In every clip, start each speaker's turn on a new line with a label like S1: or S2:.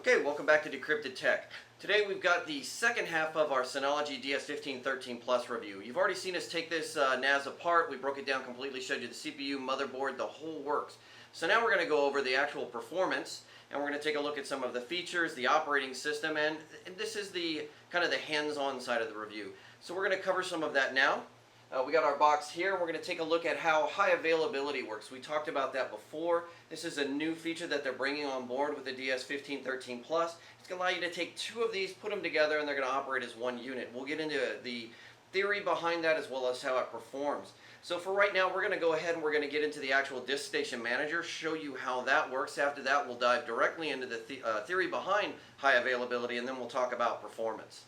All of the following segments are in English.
S1: Okay, welcome back to DecryptedTech. Today we've got the second half of our Synology DS1513 Plus review. You've already seen us take this NAS apart. We broke it down completely, showed you the CPU, motherboard, the whole works. So now we're going to go over the actual performance, and we're going to take a look at some of the features, the operating system, and this is the kind of the hands-on side of the review. So we're going to cover some of that now. We got our box here, and we're going to take a look at how high availability works. We talked about that before. This is a new feature that they're bringing on board with the DS1513 Plus. It's going to allow you to take two of these, put them together, and they're going to operate as one unit. We'll get into the theory behind that as well as how it performs. So for right now, we're going to go ahead and we're going to get into the actual disk station manager, show you how that works. After that, we'll dive directly into the theory behind high availability, and then we'll talk about performance.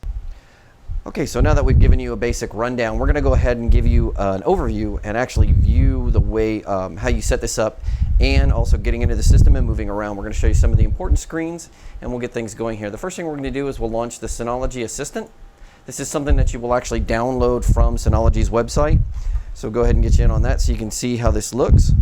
S2: Okay, so now that we've given you a basic rundown, we're going to go ahead and give you an overview and actually view the way how you set this up, and also getting into the system and moving around. We're going to show you some of the important screens, and we'll get things going here. The first thing we're going to do is we'll launch the Synology Assistant. This is something that you will actually download from Synology's website. So go ahead and get you in on that so you can see how this looks.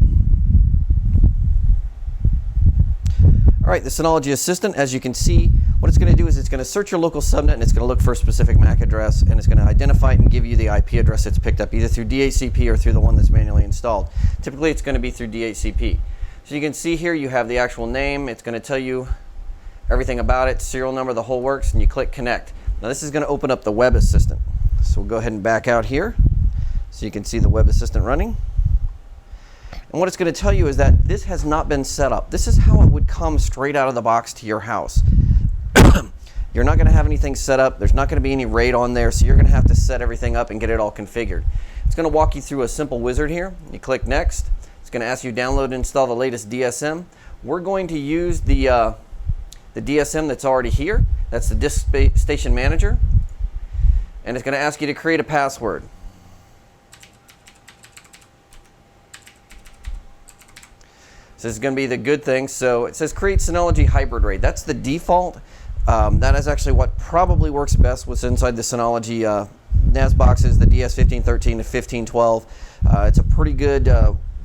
S2: All right, the Synology Assistant, as you can see, what it's going to do is it's going to search your local subnet, and it's going to look for a specific MAC address, and it's going to identify it and give you the IP address it's picked up, either through DHCP or through the one that's manually installed. Typically, it's going to be through DHCP. So you can see here you have the actual name. It's going to tell you everything about it, serial number, the whole works, and you click Connect. Now this is going to open up the Web Assistant. So we'll go ahead and back out here so you can see the Web Assistant running. And what it's going to tell you is that this has not been set up. This is how it would come straight out of the box to your house. You're not going to have anything set up. There's not going to be any RAID on there, so you're going to have to set everything up and get it all configured. It's going to walk you through a simple wizard here. You click Next. It's going to ask you to download and install the latest DSM. We're going to use the DSM that's already here. That's the Disk Station Manager. And it's going to ask you to create a password. So this is going to be the good thing. So it says create Synology hybrid RAID. That's the default. That is actually what probably works best with inside the Synology NAS boxes, the DS1513 to 1512. It's a pretty good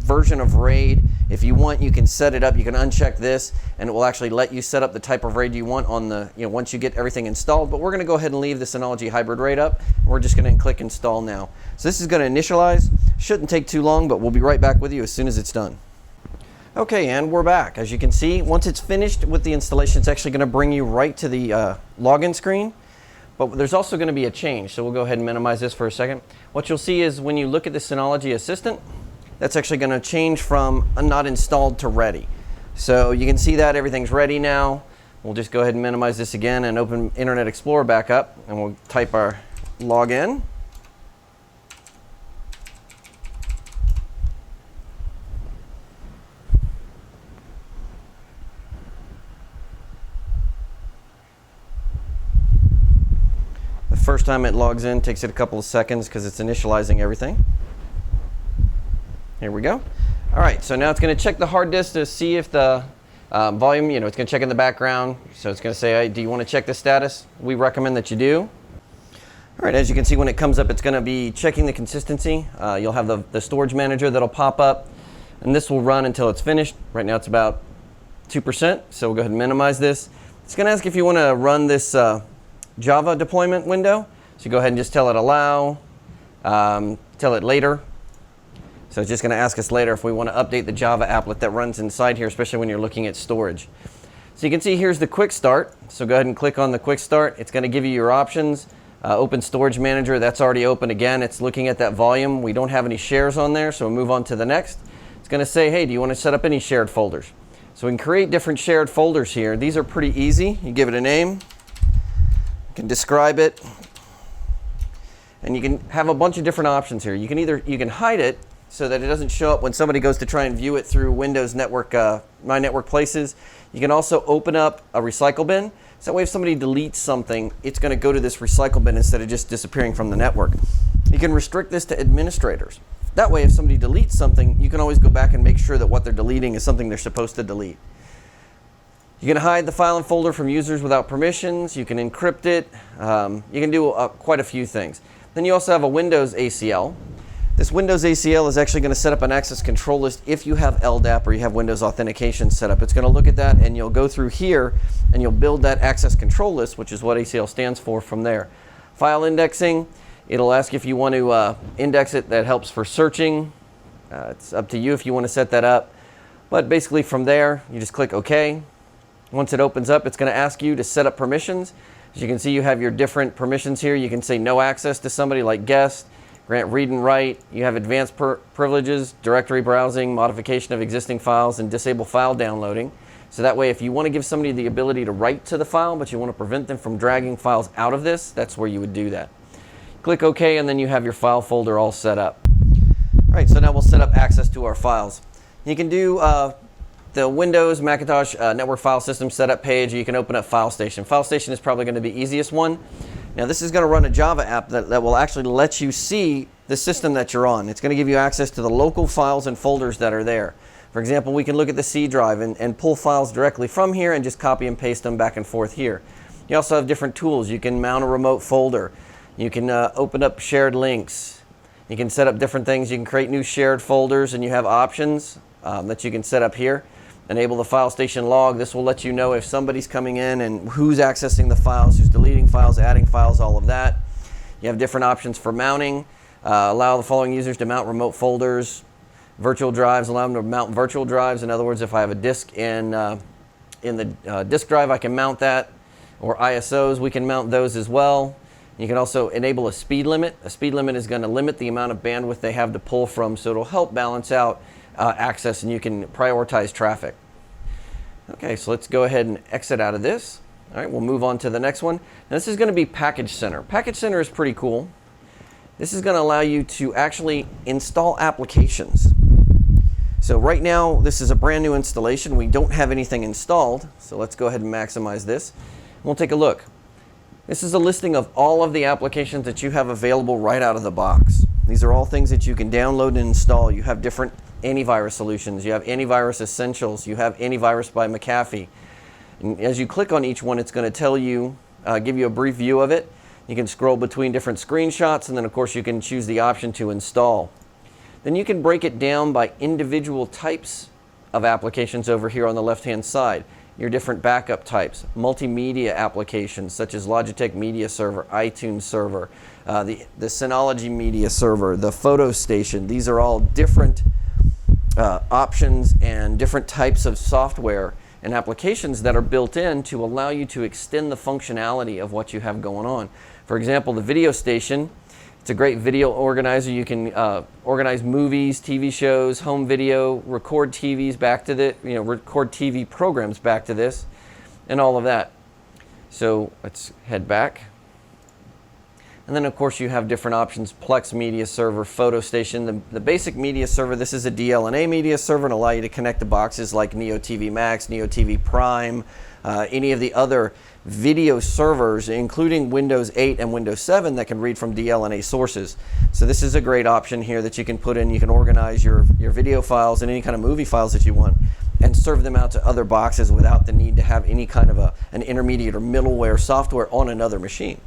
S2: version of RAID. If you want, you can set it up. You can uncheck this, and it will actually let you set up the type of RAID you want on the, once you get everything installed. But we're going to go ahead and leave the Synology hybrid RAID up. We're just going to click Install now. So this is going to initialize. Shouldn't take too long, but we'll be right back with you as soon as it's done. Okay, and we're back. As you can see, once it's finished with the installation, it's actually going to bring you right to the login screen. But there's also going to be a change, so we'll go ahead and minimize this for a second. What you'll see is when you look at the Synology Assistant, that's actually going to change from not installed to ready. So you can see that everything's ready now. We'll just go ahead and minimize this again and open Internet Explorer back up, and we'll type our login. First time it logs in takes it a couple of seconds because it's initializing everything. Here we go. All right, so now it's going to check the hard disk to see if the volume, it's going to check in the background. So it's going to say, hey, do you want to check the status? We recommend that you do. All right, as you can see, when it comes up, it's going to be checking the consistency. You'll have the storage manager that'll pop up, and this will run until it's finished. Right now it's about 2%, so we'll go ahead and minimize this. It's going to ask if you want to run this Java deployment window. So go ahead and just tell it allow, tell it later. So it's just going to ask us later if we want to update the Java applet that runs inside here, especially when you're looking at storage. So you can see here's the quick start. So go ahead and click on the quick start. It's going to give you your options. Open Storage Manager, that's already open again. It's looking at that volume. We don't have any shares on there, so we'll move on to the next. It's going to say, hey, do you want to set up any shared folders? So we can create different shared folders here. These are pretty easy. You give it a name. You can describe it, and you can have a bunch of different options here. You can hide it so that it doesn't show up when somebody goes to try and view it through Windows Network, My Network Places. You can also open up a recycle bin. So that way if somebody deletes something, it's going to go to this recycle bin instead of just disappearing from the network. You can restrict this to administrators. That way if somebody deletes something, you can always go back and make sure that what they're deleting is something they're supposed to delete. You can hide the file and folder from users without permissions. You can encrypt it. You can do quite a few things. Then you also have a Windows ACL. This Windows ACL is actually going to set up an access control list if you have LDAP or you have Windows authentication set up. It's going to look at that, and you'll go through here and you'll build that access control list, which is what ACL stands for, from there. File indexing, it'll ask if you want to index it. That helps for searching. It's up to you if you want to set that up. But basically from there, you just click OK. Once it opens up, it's going to ask you to set up permissions. As you can see, you have your different permissions here. You can say no access to somebody like guest. Grant read and write. You have advanced privileges, directory browsing, modification of existing files, and disable file downloading. So that way, if you want to give somebody the ability to write to the file, but you want to prevent them from dragging files out of this, that's where you would do that. Click OK, and then you have your file folder all set up. All right, so now we'll set up access to our files. You can do the Windows Macintosh Network File System Setup page, or you can open up FileStation. FileStation is probably going to be the easiest one. Now this is going to run a Java app that will actually let you see the system that you're on. It's going to give you access to the local files and folders that are there. For example, we can look at the C drive and pull files directly from here and just copy and paste them back and forth here. You also have different tools. You can mount a remote folder. You can open up shared links. You can set up different things. You can create new shared folders, and you have options that you can set up here. Enable the FileStation log. This will let you know if somebody's coming in and who's accessing the files, who's deleting files, adding files, all of that. You have different options for mounting. Allow the following users to mount remote folders. Virtual drives, allow them to mount virtual drives. In other words, if I have a disk in the disk drive, I can mount that. Or ISOs, we can mount those as well. You can also enable a speed limit. A speed limit is going to limit the amount of bandwidth they have to pull from, so it'll help balance out access, and you can prioritize traffic. Okay, so let's go ahead and exit out of this. All right, we'll move on to the next one. Now, this is going to be Package Center. Package Center is pretty cool. This is going to allow you to actually install applications. So right now, this is a brand new installation. We don't have anything installed, so let's go ahead and maximize this. We'll take a look. This is a listing of all of the applications that you have available right out of the box. These are all things that you can download and install. You have different antivirus solutions. You have Antivirus Essentials. You have Antivirus by McAfee. And as you click on each one, it's going to tell you, give you a brief view of it. You can scroll between different screenshots, and then of course you can choose the option to install. Then you can break it down by individual types of applications over here on the left-hand side. Your different backup types, multimedia applications such as Logitech Media Server, iTunes Server, the Synology Media Server, the Photo Station. These are all different options and different types of software and applications that are built in to allow you to extend the functionality of what you have going on. For example, the Video Station. It's a great video organizer. You can organize movies, TV shows, home video, record TVs back to the, record TV programs back to this, and all of that. So let's head back. And then of course you have different options: Plex Media Server, Photo Station. The basic media server, this is a DLNA media server, and allow you to connect to boxes like Neo TV Max, Neo TV Prime, any of the other video servers, including Windows 8 and Windows 7, that can read from DLNA sources. So this is a great option here that you can put in. You can organize your video files and any kind of movie files that you want and serve them out to other boxes without the need to have any kind of an intermediate or middleware software on another machine.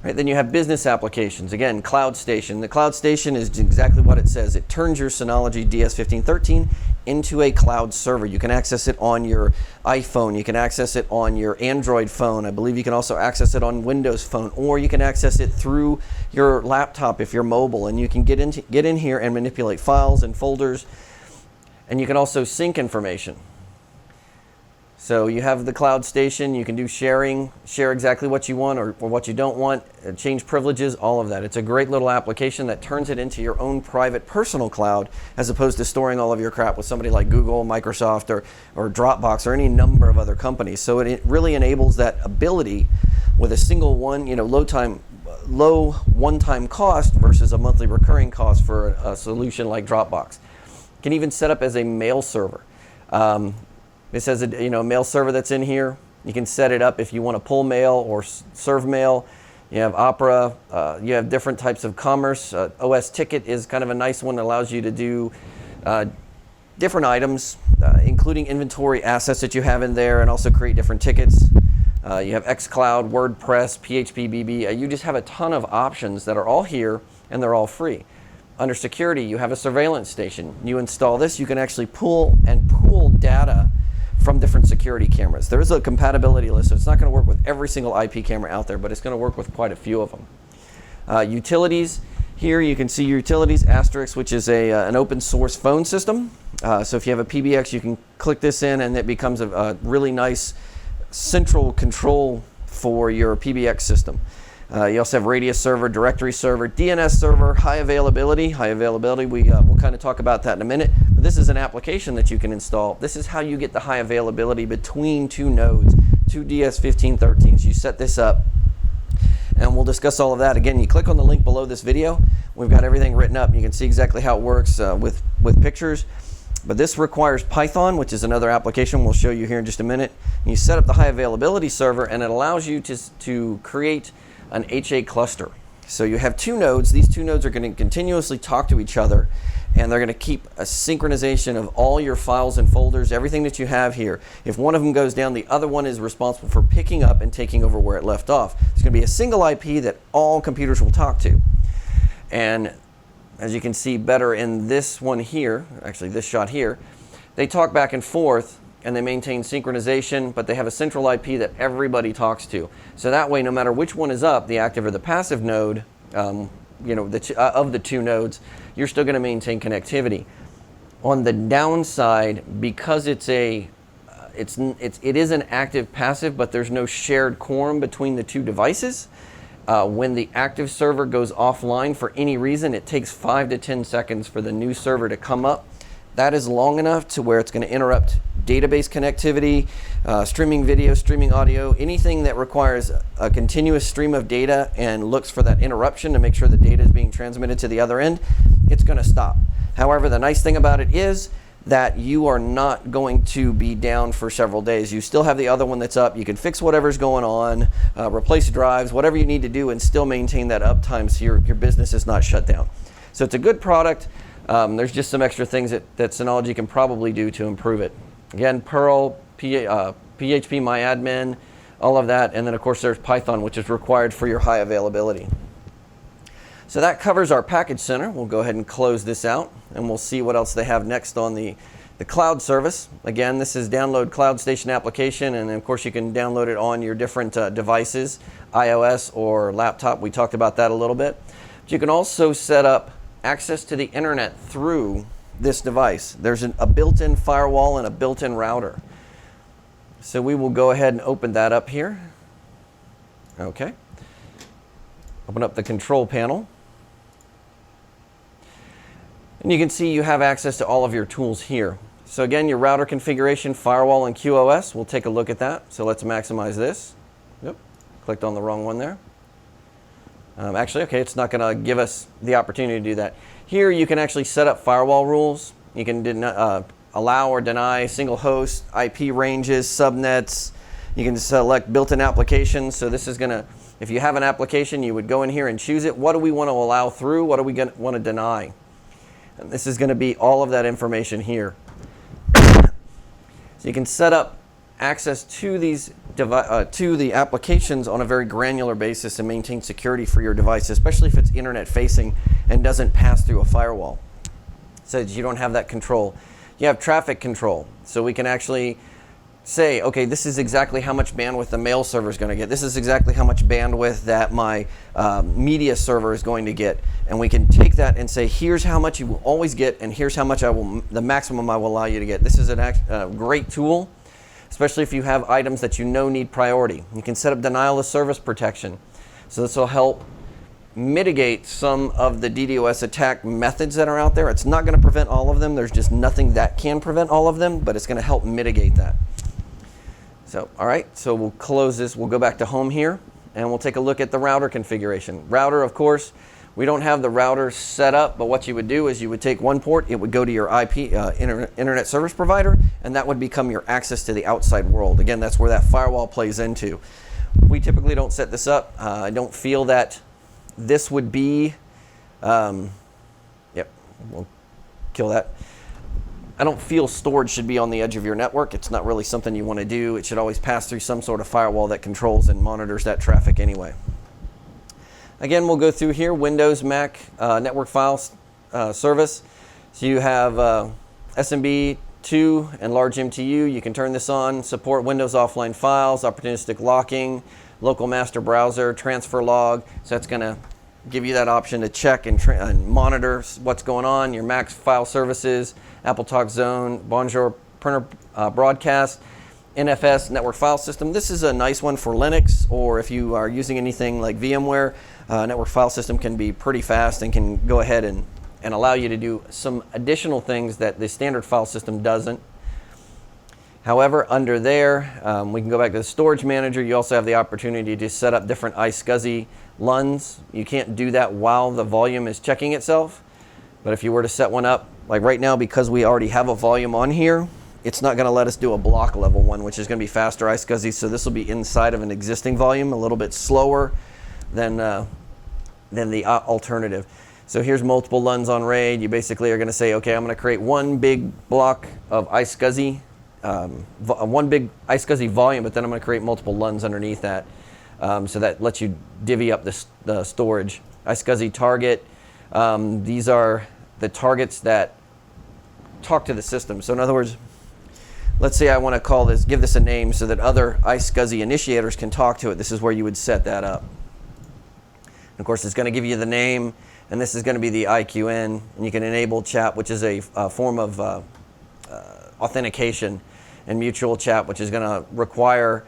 S2: Right, then you have business applications. Again, Cloud Station. The Cloud Station is exactly what it says. It turns your Synology DS1513 into a cloud server. You can access it on your iPhone. You can access it on your Android phone. I believe you can also access it on Windows Phone, or you can access it through your laptop if you're mobile. And you can get in here and manipulate files and folders. And you can also sync information. So you have the Cloud Station. You can do sharing, share exactly what you want or what you don't want, change privileges, all of that. It's a great little application that turns it into your own private personal cloud, as opposed to storing all of your crap with somebody like Google, Microsoft, or Dropbox, or any number of other companies. So it really enables that ability with a single one, low one-time cost versus a monthly recurring cost for a solution like Dropbox. You can even set up as a mail server. This has a mail server that's in here. You can set it up if you want to pull mail or serve mail. You have Opera. You have different types of commerce. OS Ticket is kind of a nice one that allows you to do different items, including inventory assets that you have in there, and also create different tickets. You have xCloud, WordPress, PHP BB. You just have a ton of options that are all here, and they're all free. Under security, you have a surveillance station. You install this, you can actually pull data from different security cameras. There is a compatibility list, so it's not going to work with every single IP camera out there, but it's going to work with quite a few of them. Utilities, here you can see utilities, Asterisk, which is an open source phone system. So if you have a PBX, you can click this in and it becomes a really nice central control for your PBX system. You also have radius server, directory server, DNS server, high availability. We'll kind of talk about that in a minute. But this is an application that you can install. This is how you get the high availability between two nodes, two DS1513s. You set this up, and we'll discuss all of that. Again, you click on the link below this video. We've got everything written up. You can see exactly how it works with pictures. But this requires Python, which is another application we'll show you here in just a minute. You set up the high availability server, and it allows you to create an HA cluster. So you have two nodes. These two nodes are going to continuously talk to each other, and they're going to keep a synchronization of all your files and folders, everything that you have here. If one of them goes down, the other one is responsible for picking up and taking over where it left off. It's going to be a single IP that all computers will talk to. And as you can see better in this one here, actually this shot here, they talk back and forth and they maintain synchronization, but they have a central IP that everybody talks to. So that way, no matter which one is up, the active or the passive node, of the two nodes, you're still going to maintain connectivity. On the downside, because it is an active passive, but there's no shared quorum between the two devices. When the active server goes offline for any reason, it takes 5 to 10 seconds for the new server to come up. That is long enough to where it's going to interrupt database connectivity, streaming video, streaming audio, anything that requires a continuous stream of data and looks for that interruption to make sure the data is being transmitted to the other end, it's going to stop. However, the nice thing about it is that you are not going to be down for several days. You still have the other one that's up. You can fix whatever's going on, replace drives, whatever you need to do, and still maintain that uptime so your business is not shut down. So it's a good product. There's just some extra things that Synology can probably do to improve it. Again, Perl, PHP MyAdmin, all of that. And then, of course, there's Python, which is required for your high availability. So that covers our package center. We'll go ahead and close this out, and we'll see what else they have next on the cloud service. Again, this is download Cloud Station application, and of course you can download it on your different devices, iOS or laptop. We talked about that a little bit. But you can also set up access to the internet through this device. There's a built-in firewall and a built-in router. So we will go ahead and open that up here. Okay. Open up the control panel. And you can see you have access to all of your tools here. So again, your router configuration, firewall, and QoS. We'll take a look at that. So let's maximize this. Yep, clicked on the wrong one there. Actually, okay, it's not going to give us the opportunity to do that. Here you can actually set up firewall rules. You can allow or deny single host, IP ranges, subnets. You can select built-in applications. So this is going to, if you have an application, you would go in here and choose it. What do we want to allow through? What do we want to deny? And this is going to be all of that information here. So you can set up access to these to the applications on a very granular basis and maintain security for your device, especially if it's internet facing and doesn't pass through a firewall. So you don't have that control. You have traffic control. So we can actually say, okay, this is exactly how much bandwidth the mail server is going to get. This is exactly how much bandwidth that my media server is going to get. And we can take that and say, here's how much you will always get, and here's how much the maximum I will allow you to get. This is a great tool, especially if you have items that you know need priority. You can set up denial of service protection. So this will help mitigate some of the DDoS attack methods that are out there. It's not going to prevent all of them. There's just nothing that can prevent all of them, but it's going to help mitigate that. So, all right, so we'll close this. We'll go back to home here, and we'll take a look at the router configuration. Router, of course, we don't have the router set up, but what you would do is you would take one port, it would go to your IP internet service provider, and that would become your access to the outside world. Again, that's where that firewall plays into. We typically don't set this up. I don't feel that this would be, yep, we'll kill that. I don't feel storage should be on the edge of your network. It's not really something you want to do. It should always pass through some sort of firewall that controls and monitors that traffic anyway. Again, we'll go through here, Windows, Mac, network files, service. So you have SMB 2 and large MTU. You can turn this on, support Windows offline files, opportunistic locking, local master browser, transfer log. So that's going to give you that option to check and monitor what's going on, your Mac's file services, Apple Talk Zone, Bonjour printer broadcast, NFS network file system. This is a nice one for Linux, or if you are using anything like VMware, network file system can be pretty fast and can go ahead and allow you to do some additional things that the standard file system doesn't. However, under there, we can go back to the storage manager. You also have the opportunity to set up different iSCSI LUNs. You can't do that while the volume is checking itself. But if you were to set one up, like right now, because we already have a volume on here, it's not going to let us do a block level one, which is going to be faster iSCSI. So this will be inside of an existing volume, a little bit slower than the alternative. So here's multiple LUNs on RAID. You basically are going to say, okay, I'm going to create one big block of iSCSI, one big iSCSI volume, but then I'm going to create multiple LUNs underneath that. So that lets you divvy up the storage. iSCSI target. These are the targets that talk to the system. So in other words, let's say I want to call this, give this a name so that other iSCSI initiators can talk to it. This is where you would set that up. And of course, it's going to give you the name, and this is going to be the IQN, and you can enable chat, which is a form of authentication, and mutual chat, which is going to require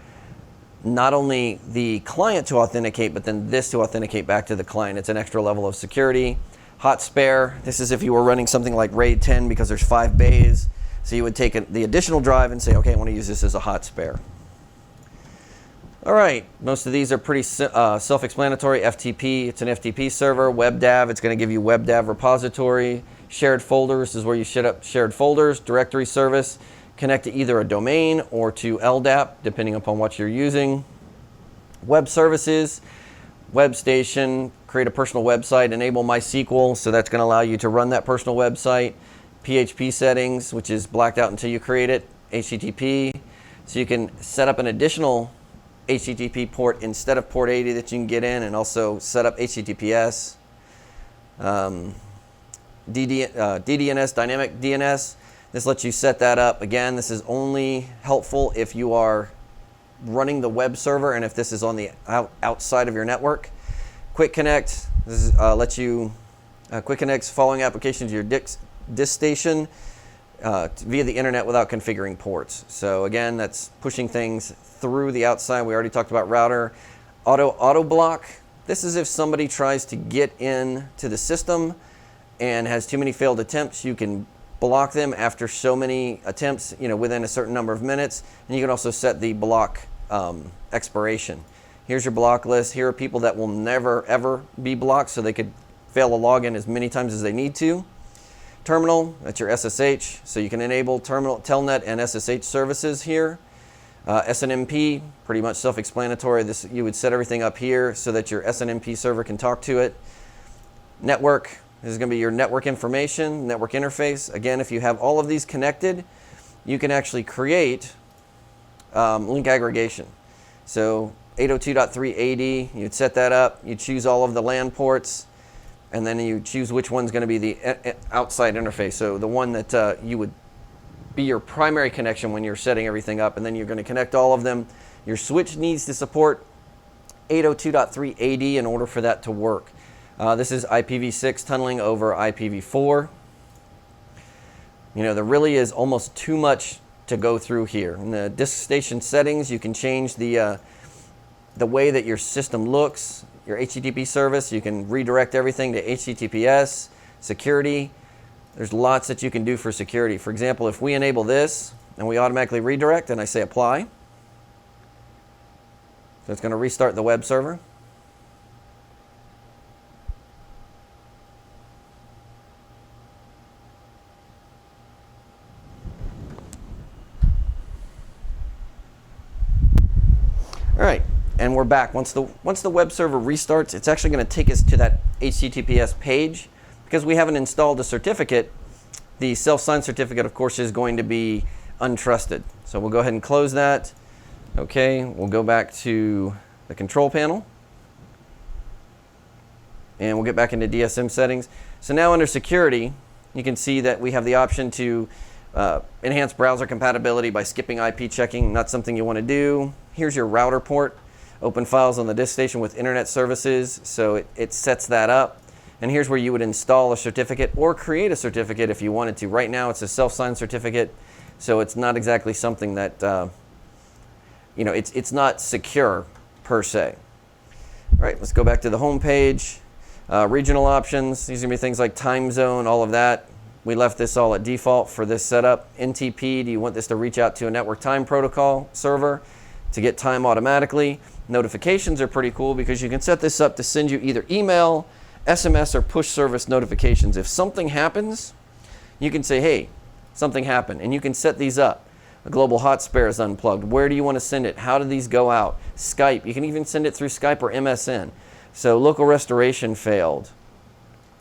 S2: not only the client to authenticate, but then this to authenticate back to the client. It's an extra level of security. Hot spare. This is if you were running something like RAID 10 because there's 5 bays. So you would take the additional drive and say, okay, I want to use this as a hot spare. All right, most of these are pretty self-explanatory. FTP, it's an FTP server. WebDAV, it's going to give you WebDAV repository. Shared folders is where you set up shared folders. Directory service, connect to either a domain or to LDAP, depending upon what you're using. Web services, web station, create a personal website, enable MySQL, so that's going to allow you to run that personal website. PHP settings, which is blacked out until you create it. HTTP, so you can set up an additional HTTP port instead of port 80 that you can get in, and also set up HTTPS. DDNS, dynamic DNS. This lets you set that up. Again, this is only helpful if you are running the web server and if this is on the outside of your network. Quick Connect, this is, lets you quick connects following application to your disk station via the internet without configuring ports. So again, that's pushing things through the outside. We already talked about router. Auto block. This is if somebody tries to get in to the system and has too many failed attempts, you can block them after so many attempts, within a certain number of minutes. And you can also set the block expiration. Here's your block list. Here are people that will never ever be blocked, so they could fail a login as many times as they need to. Terminal, that's your SSH, so you can enable terminal, telnet, and SSH services here. SNMP, pretty much self-explanatory. This, you would set everything up here so that your SNMP server can talk to it. Network, this is going to be your network information, network interface. Again, if you have all of these connected, you can actually create link aggregation. So 802.380, you'd set that up, you choose all of the LAN ports, and then you choose which one's going to be the outside interface. So the one that you would be your primary connection when you're setting everything up, and then you're going to connect all of them. Your switch needs to support 802.380 in order for that to work. This is IPv6 tunneling over IPv4. There really is almost too much to go through here. In the disk station settings, you can change the way that your system looks. Your HTTP service, you can redirect everything to HTTPS. Security, there's lots that you can do for security. For example, if we enable this and we automatically redirect and I say apply, so it's going to restart the web server. All right. And we're back. Once the web server restarts, it's actually going to take us to that HTTPS page. Because we haven't installed a certificate, the self-signed certificate, of course, is going to be untrusted. So we'll go ahead and close that. Okay, we'll go back to the control panel. And we'll get back into DSM settings. So now under security, you can see that we have the option to enhance browser compatibility by skipping IP checking, not something you want to do. Here's your router port, open files on the disk station with internet services, so it sets that up. And here's where you would install a certificate or create a certificate if you wanted to. Right now it's a self-signed certificate, so it's not exactly something that, it's not secure per se. All right, let's go back to the home page. Regional options, these are going to be things like time zone, all of that. We left this all at default for this setup. NTP, do you want this to reach out to a network time protocol server to get time automatically? Notifications are pretty cool because you can set this up to send you either email, SMS, or push service notifications. If something happens, you can say, hey, something happened, and you can set these up. A global hotspot is unplugged. Where do you want to send it? How do these go out? Skype, you can even send it through Skype or MSN. So local restoration failed.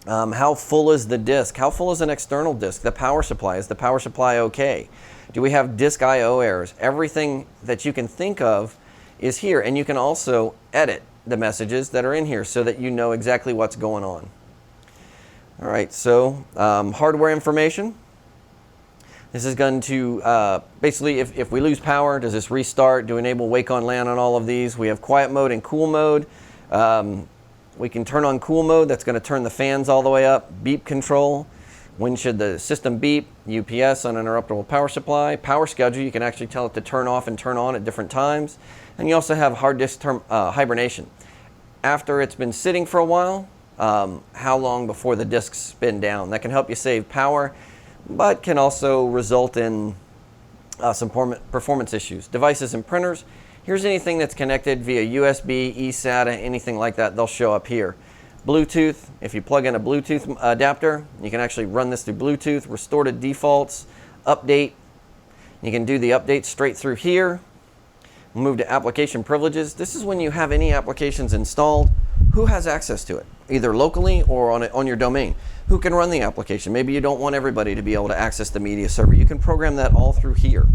S2: How full is the disk? How full is an external disk? The power supply, is the power supply okay? Do we have disk I/O errors? Everything that you can think of is here, and you can also edit the messages that are in here so that you know exactly what's going on. All right, so hardware information. This is going to basically, if we lose power, does this restart? Do we enable wake on LAN on all of these? We have quiet mode and cool mode. We can turn on cool mode. That's going to turn the fans all the way up. Beep control. When should the system beep? UPS, uninterruptible power supply. Power schedule. You can actually tell it to turn off and turn on at different times. And you also have hard disk hibernation. After it's been sitting for a while, how long before the disks spin down? That can help you save power, but can also result in some performance issues. Devices and printers. Here's anything that's connected via USB, eSATA, anything like that, they'll show up here. Bluetooth, if you plug in a Bluetooth adapter, you can actually run this through Bluetooth, restore to defaults, update. You can do the update straight through here. Move to application privileges. This is when you have any applications installed, who has access to it, either locally or on your domain. Who can run the application? Maybe you don't want everybody to be able to access the media server. You can program that all through here.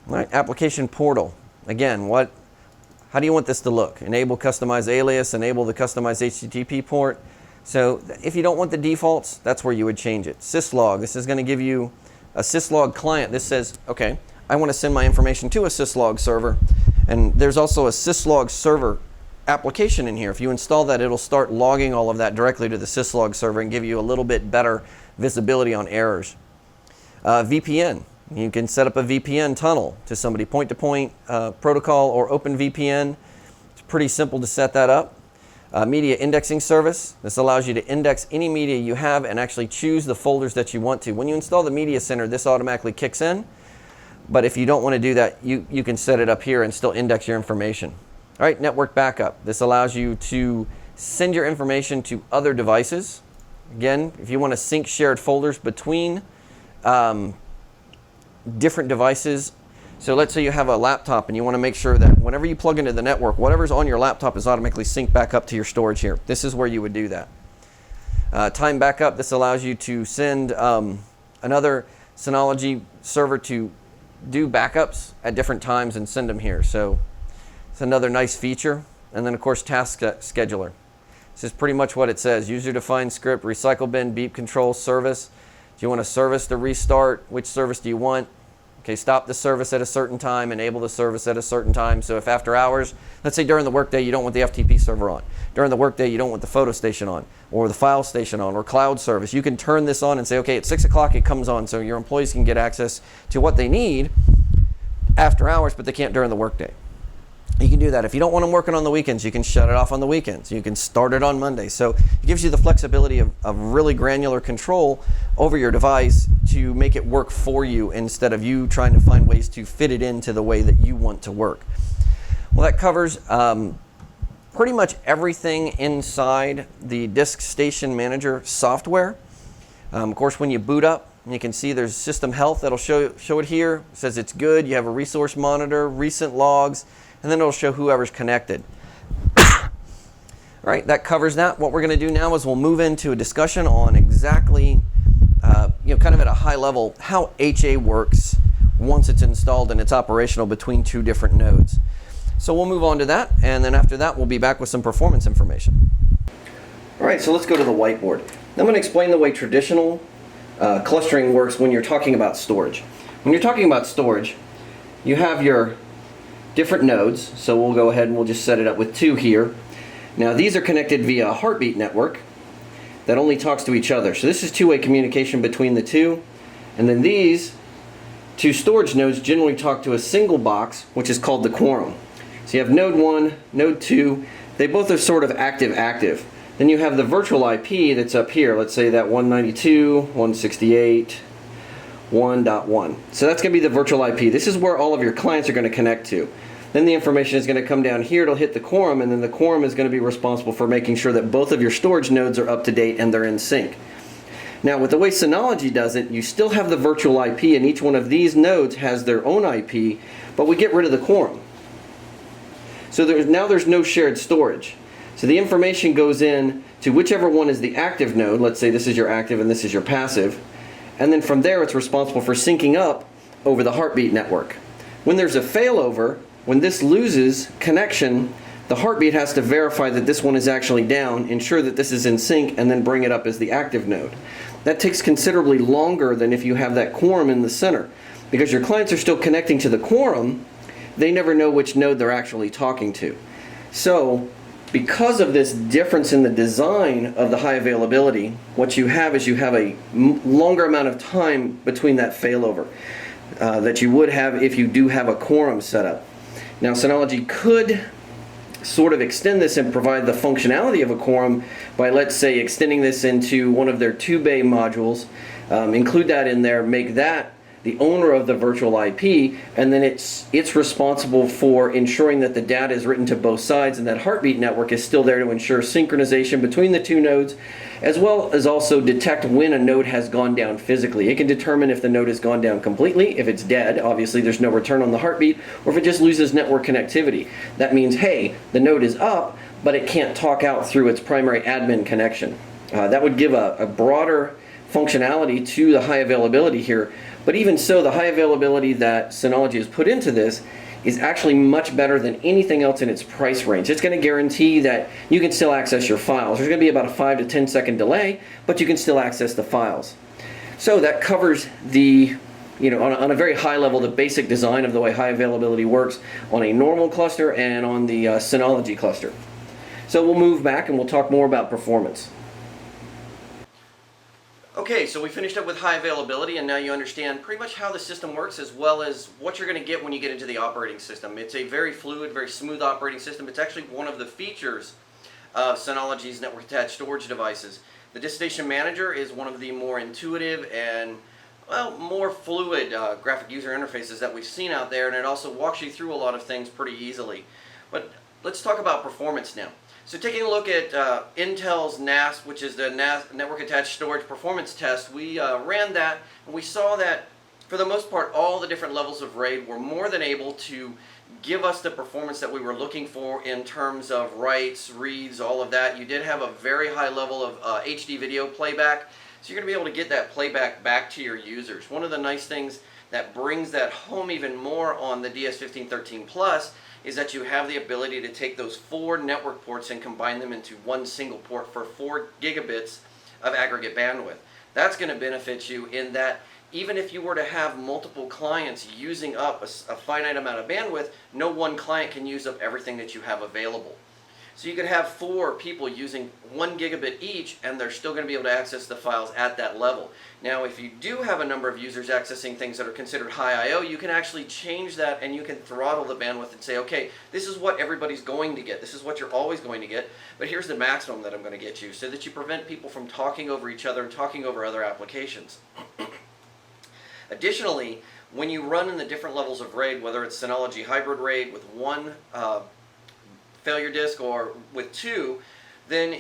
S2: All right, application portal. Again, how do you want this to look? Enable customized alias, enable the customized HTTP port. So if you don't want the defaults, that's where you would change it. Syslog, this is going to give you a syslog client. This says, okay, I want to send my information to a syslog server. And there's also a syslog server application in here. If you install that, it'll start logging all of that directly to the syslog server and give you a little bit better visibility on errors. VPN. You can set up a VPN tunnel to somebody, point-to-point protocol or OpenVPN. It's pretty simple to set that up. Media indexing service. This allows you to index any media you have and actually choose the folders that you want to. When you install the Media Center, this automatically kicks in. But if you don't want to do that, you can set it up here and still index your information. All right, network backup. This allows you to send your information to other devices. Again, if you want to sync shared folders between different devices. So let's say you have a laptop and you want to make sure that whenever you plug into the network, whatever's on your laptop is automatically synced back up to your storage here. This is where you would do that. Time backup. This allows you to send another Synology server to do backups at different times and send them here. So it's another nice feature. And then of course task scheduler. This is pretty much what it says. User-defined script, recycle bin, beep control, service. Do you want a service to restart? Which service do you want? Okay, stop the service at a certain time, enable the service at a certain time. So if after hours, let's say during the workday you don't want the FTP server on. During the workday you don't want the photo station on, or the file station on, or cloud service. You can turn this on and say, okay, at 6 o'clock it comes on, so your employees can get access to what they need after hours, but they can't during the workday. You can do that. If you don't want them working on the weekends, you can shut it off on the weekends. You can start it on Monday. So it gives you the flexibility of really granular control over your device to make it work for you instead of you trying to find ways to fit it into the way that you want to work. Well, that covers pretty much everything inside the Disk Station Manager software. Of course, when you boot up, you can see there's system health that'll show it here. It says it's good. You have a resource monitor, recent logs, and then it'll show whoever's connected. All right, that covers that. What we're going to do now is we'll move into a discussion on exactly, kind of at a high level, how HA works once it's installed and it's operational between two different nodes. So we'll move on to that, and then after that we'll be back with some performance information. Alright, so let's go to the whiteboard. I'm going to explain the way traditional clustering works when you're talking about storage. When you're talking about storage, you have your different nodes, so we'll go ahead and we'll just set it up with 2 here. Now these are connected via a heartbeat network that only talks to each other. So this is two-way communication between the two, and then these 2 storage nodes generally talk to a single box, which is called the quorum. So you have node 1, node 2, they both are sort of active-active. Then you have the virtual IP that's up here, let's say that 192.168.1.1. So that's going to be the virtual IP. This is where all of your clients are going to connect to. Then the information is going to come down here, it'll hit the quorum, and then the quorum is going to be responsible for making sure that both of your storage nodes are up to date and they're in sync. Now with the way Synology does it, you still have the virtual IP, and each one of these nodes has their own IP, but we get rid of the quorum. So now there's no shared storage. So the information goes in to whichever one is the active node. Let's say this is your active and this is your passive. And then from there it's responsible for syncing up over the heartbeat network. When there's a failover, when this loses connection, the heartbeat has to verify that this one is actually down, ensure that this is in sync, and then bring it up as the active node. That takes considerably longer than if you have that quorum in the center. Because your clients are still connecting to the quorum, they never know which node they're actually talking to. So because of this difference in the design of the high availability, what you have is you have a longer amount of time between that failover that you would have if you do have a quorum set up. Now Synology could sort of extend this and provide the functionality of a quorum by, let's say, extending this into one of their 2-bay modules, include that in there, make that the owner of the virtual IP, and then it's responsible for ensuring that the data is written to both sides, and that heartbeat network is still there to ensure synchronization between the 2 nodes, as well as also detect when a node has gone down physically. It can determine if the node has gone down completely, if it's dead, obviously there's no return on the heartbeat, or if it just loses network connectivity. That means, hey, the node is up, but it can't talk out through its primary admin connection. That would give a broader functionality to the high availability here. But even so, the high availability that Synology has put into this is actually much better than anything else in its price range. It's going to guarantee that you can still access your files. There's going to be about a 5 to 10 second delay, but you can still access the files. So that covers the, on a very high level, the basic design of the way high availability works on a normal cluster and on the Synology cluster. So we'll move back and we'll talk more about performance.
S1: Okay, so we finished up with high availability, and now you understand pretty much how the system works, as well as what you're going to get when you get into the operating system. It's a very fluid, very smooth operating system. It's actually one of the features of Synology's network attached storage devices. The Disk Station Manager is one of the more intuitive and, well, more fluid graphic user interfaces that we've seen out there, and it also walks you through a lot of things pretty easily. But let's talk about performance now. So taking a look at Intel's NAS, which is the Network Attached Storage Performance Test, we ran that, and we saw that for the most part all the different levels of RAID were more than able to give us the performance that we were looking for in terms of writes, reads, all of that. You did have a very high level of HD video playback, so you're going to be able to get that playback back to your users. One of the nice things that brings that home even more on the DS1513 Plus is that you have the ability to take those 4 network ports and combine them into one single port for 4 gigabits of aggregate bandwidth. That's going to benefit you in that even if you were to have multiple clients using up a finite amount of bandwidth, no one client can use up everything that you have available. So you could have 4 people using 1 gigabit each, and they're still going to be able to access the files at that level. Now, if you do have a number of users accessing things that are considered high I/O, you can actually change that, and you can throttle the bandwidth and say, okay, this is what everybody's going to get. This is what you're always going to get, but here's the maximum that I'm going to get you, so that you prevent people from talking over each other and talking over other applications. Additionally, when you run in the different levels of RAID, whether it's Synology hybrid RAID with 1 failure disk or with 2, then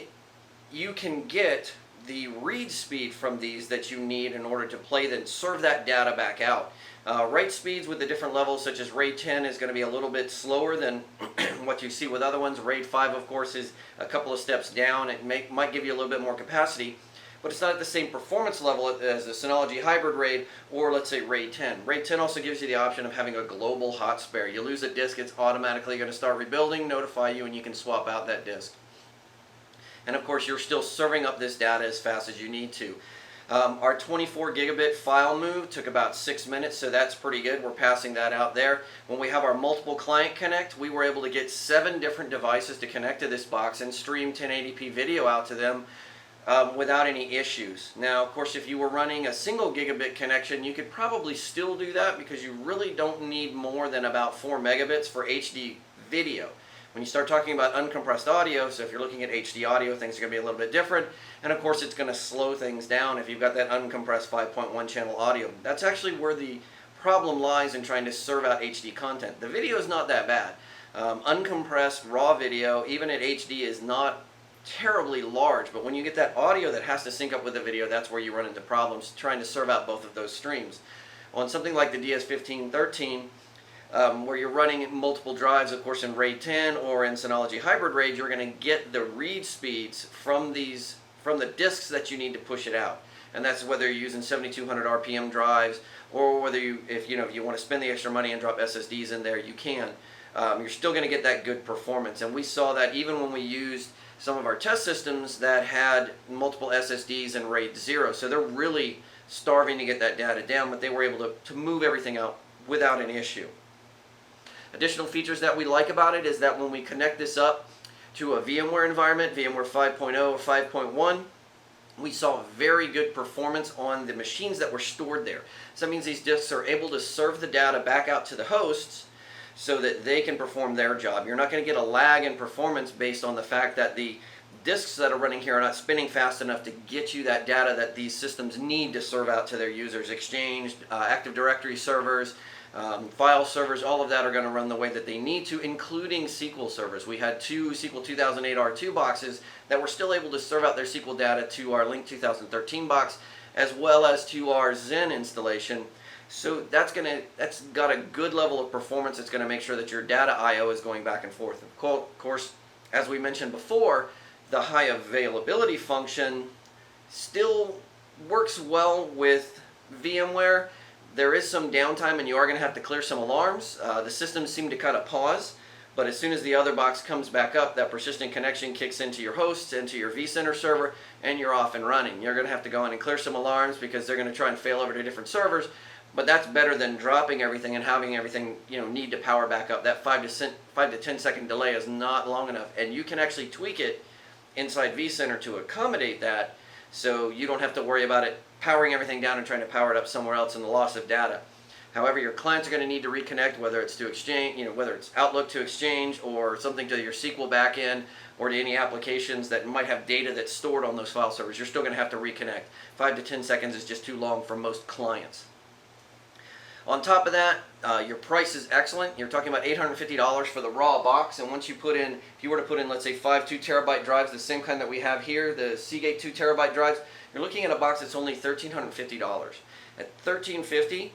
S1: you can get the read speed from these that you need in order to play then serve that data back out. Write speeds with the different levels, such as RAID 10 is going to be a little bit slower than what you see with other ones. RAID 5, of course, is a couple of steps down. It might give you a little bit more capacity, but it's not at the same performance level as the Synology hybrid RAID or, let's say, RAID 10. RAID 10 also gives you the option of having a global hot spare. You lose a disk, it's automatically going to start rebuilding, notify you, and you can swap out that disk. and of course you're still serving up this data as fast as you need to. Our 24 gigabit file move took about 6 minutes, so that's pretty good. We're passing that out there. When we have our multiple client connect, we were able to get 7 different devices to connect to this box and stream 1080p video out to them without any issues. Now, of course, if you were running a single gigabit connection, you could probably still do that because you really don't need more than about 4 megabits for HD video. When you start talking about uncompressed audio, so if you're looking at HD audio, things are going to be a little bit different. And of course, it's going to slow things down if you've got that uncompressed 5.1 channel audio. That's actually where the problem lies in trying to serve out HD content. The video is not that bad. Uncompressed raw video, even at HD, is not terribly large, but when you get that audio that has to sync up with the video, that's where you run into problems trying to serve out both of those streams. On something like the DS1513, where you're running multiple drives, of course in RAID 10 or in Synology Hybrid RAID, you're going to get the read speeds from the disks that you need to push it out. And that's whether you're using 7200 RPM drives or whether if you want to spend the extra money and drop SSDs in there, you can. You're still going to get that good performance. And we saw that even when we used some of our test systems that had multiple SSDs in RAID 0. So they're really starving to get that data down, but they were able to move everything out without an issue. Additional features that we like about it is that when we connect this up to a VMware environment, VMware 5.0 or 5.1, we saw very good performance on the machines that were stored there. So that means these disks are able to serve the data back out to the hosts so that they can perform their job. You're not going to get a lag in performance based on the fact that the disks that are running here are not spinning fast enough to get you that data that these systems need to serve out to their users. Exchange, Active Directory servers, file servers, all of that are going to run the way that they need to, including SQL servers. We had 2 SQL 2008 R2 boxes that were still able to serve out their SQL data to our Link 2013 box, as well as to our Zen installation. So that's got a good level of performance. It's going to make sure that your data I/O is going back and forth. Of course, as we mentioned before, the high availability function still works well with VMware. There is some downtime and you are going to have to clear some alarms. The systems seem to kind of pause, but as soon as the other box comes back up, that persistent connection kicks into your hosts, into your vCenter server, and you're off and running. You're going to have to go in and clear some alarms because they're going to try and fail over to different servers, but that's better than dropping everything and having everything need to power back up. That 5 to 10 second delay is not long enough, and you can actually tweak it inside vCenter to accommodate that, so you don't have to worry about it powering everything down and trying to power it up somewhere else and the loss of data. However, your clients are going to need to reconnect, whether it's to Exchange, whether it's Outlook to Exchange or something to your SQL backend or to any applications that might have data that's stored on those file servers. You're still going to have to reconnect. 5 to 10 seconds is just too long for most clients. On top of that, your price is excellent. You're talking about $850 for the raw box, and once you put in, if you were to put in, let's say, 5 2TB drives, the same kind that we have here, the Seagate 2TB drives, you're looking at a box that's only $1,350. At $1,350,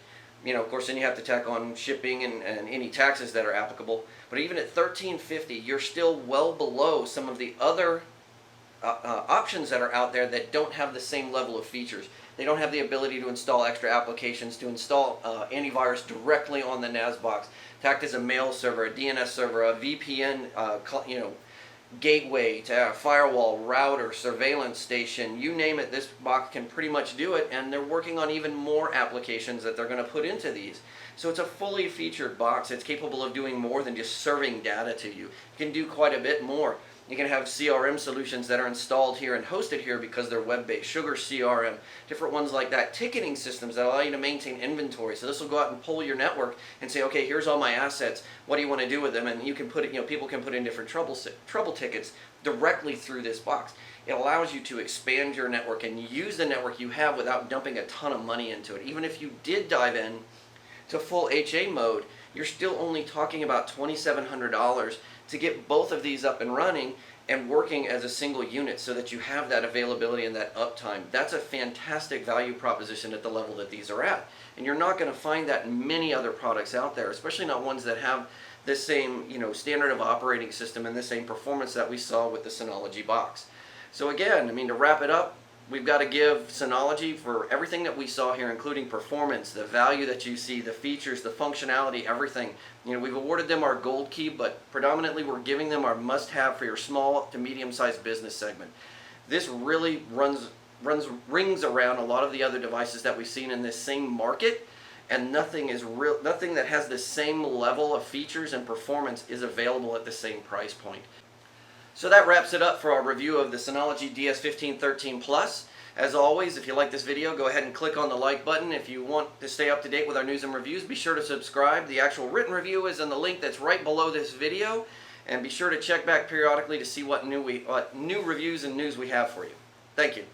S1: of course, then you have to tack on shipping and any taxes that are applicable. But even at $1,350, you're still well below some of the other options that are out there that don't have the same level of features. They don't have the ability to install extra applications, to install antivirus directly on the NAS box, to act as a mail server, a DNS server, a VPN, gateway, to a firewall, router, surveillance station, you name it, this box can pretty much do it, and they're working on even more applications that they're going to put into these. So it's a fully featured box. It's capable of doing more than just serving data to you. You can do quite a bit more. You can have CRM solutions that are installed here and hosted here because they're web-based. Sugar CRM, different ones like that. Ticketing systems that allow you to maintain inventory. So this will go out and pull your network and say, okay, here's all my assets. What do you want to do with them? And you can put it, people can put in different trouble tickets directly through this box. It allows you to expand your network and use the network you have without dumping a ton of money into it. Even if you did dive in to full HA mode, you're still only talking about $2,700 to get both of these up and running and working as a single unit so that you have that availability and that uptime. That's a fantastic value proposition at the level that these are at. And you're not going to find that in many other products out there, especially not ones that have the same standard of operating system and the same performance that we saw with the Synology box. So again, to wrap it up, we've got to give Synology for everything that we saw here, including performance, the value that you see, the features, the functionality, everything. You know, we've awarded them our gold key, but predominantly we're giving them our must-have for your small to medium-sized business segment. This really rings around a lot of the other devices that we've seen in this same market, and nothing that has the same level of features and performance is available at the same price point. So that wraps it up for our review of the Synology DS1513 Plus. As always, if you like this video, go ahead and click on the like button. If you want to stay up to date with our news and reviews, be sure to subscribe. The actual written review is in the link that's right below this video, and be sure to check back periodically to see what new reviews and news we have for you. Thank you.